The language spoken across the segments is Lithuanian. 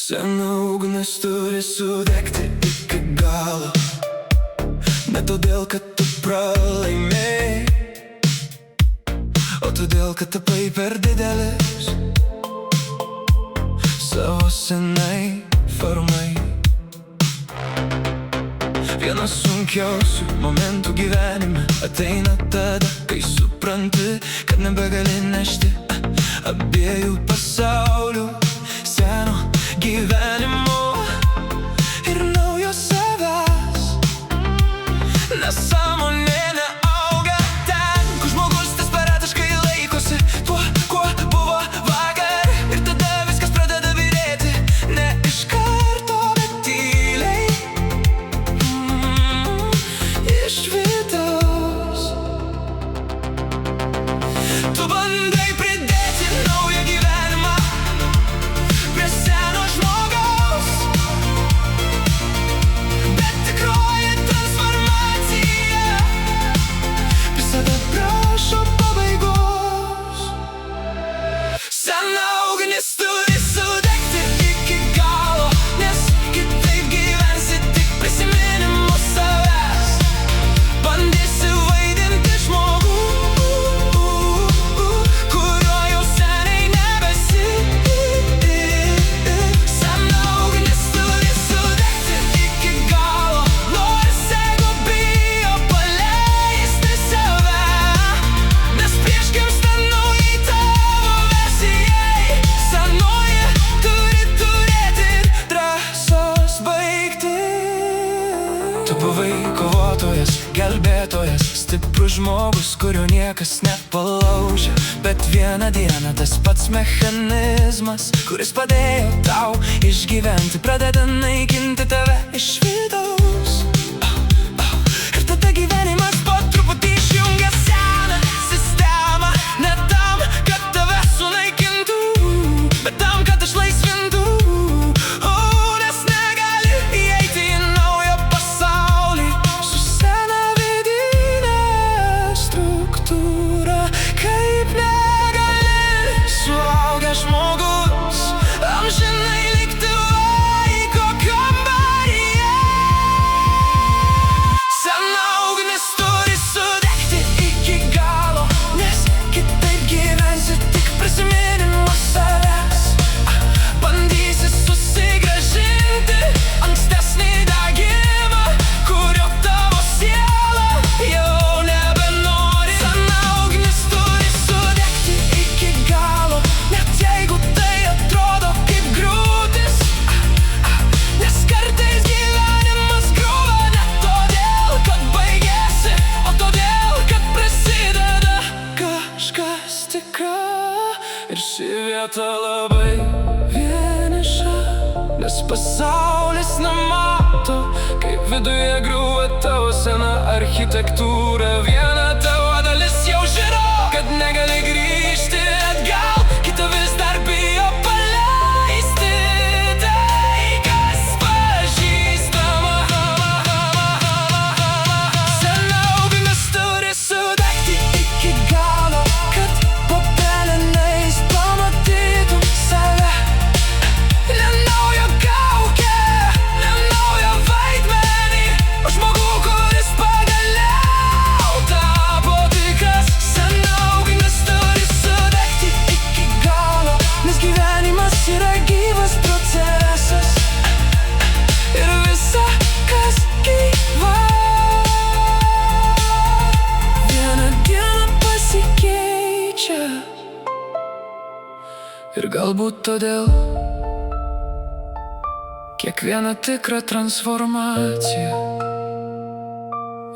Sena ugnis turi sudegti iki galo, ne todėl, kad tu pralaimėjai, o todėl, kad tapai per didelis savo senai formai. Vienas sunkiausių momentų gyvenime ateina tada, kai supranti, kad nebegali nešti abiejų pasaulių, seno gyvenimo ir naujo savęs. Nesąmonė neauga ten, kur žmogus desperatiškai laikosi tuo, kuo buvo vakar, ir tada viskas pradeda byrėti, ne iš karto, bet tyliai, iš vidaus. Tu bandai pridėti naują gyvenimą prie seno žmogaus, bet tikroji transformacija visada prašo pabaigos. Sena ugnis turi sudegti iki galo, nes kitaip gyvensi tik prisiminimu savęs. Bandysi vaidinti žmogų, kurio jau seniai nebesi. Sena ugnis turi sudegti iki galo, nors ego bijo paleisti save, nes prieš gimstant naujai tavo versijai, senoji turi turėti drąsos baigti. Tu buvai kovotojas, gelbėtojas, stiprus žmogus, kurio niekas nepalaužia, bet vieną dieną tas pats mechanizmas, kuris padėjo tau išgyventi, pradeda naikinti tave iš vidaus. Ir tada gyvenimas po truputį išjungia seną sistemą, ne tam, kad tave sunaikintų, bet tam, kad išlaisvintų. Nes negali įeiti į naują pasaulį su sena vidine struktūra, kaip negali suaugęs žmogus amžinai likti vaiko kambaryje. Sena ugnis turi sudegti iki galo, nes kitaip gyvensi tik prisiminimu savęs. Bandysi susigrąžinti ankstesnį degimą, kurio tavo siela jau nebenori. Sena ugnis turi sudegti iki galo, net jeigu tai atrodo kaip griūtis, nes kartais gyvenimas griūva ne todėl, kad baigėsi, o todėl, kad prasideda kažkas tikra. Ir ši vieta labai vieniša, nes pasaulis nemato, kaip viduje griūva tavo sena architektūra. Viena tavo dalis jau žino, kad negali grįžti atgal, kita vis dar bijo paleisti tai, kas pažįstama. Sena ugnis turi sudegti iki galo, kad po pelenais pamatytum save. Ne naują kaukę, ne naują vaidmenį, o žmogų, kuris pagaliau tapo tikras. Sena ugnis turi sudegti iki galo, nes gyvenimas yra gyvas procesas ir visa, kas gyva, vieną dieną pasikeičia. Ir galbūt todėl kiekviena tikra transformacija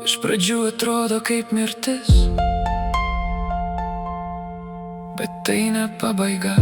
iš pradžių atrodo kaip mirtis, bet tai ne pabaiga.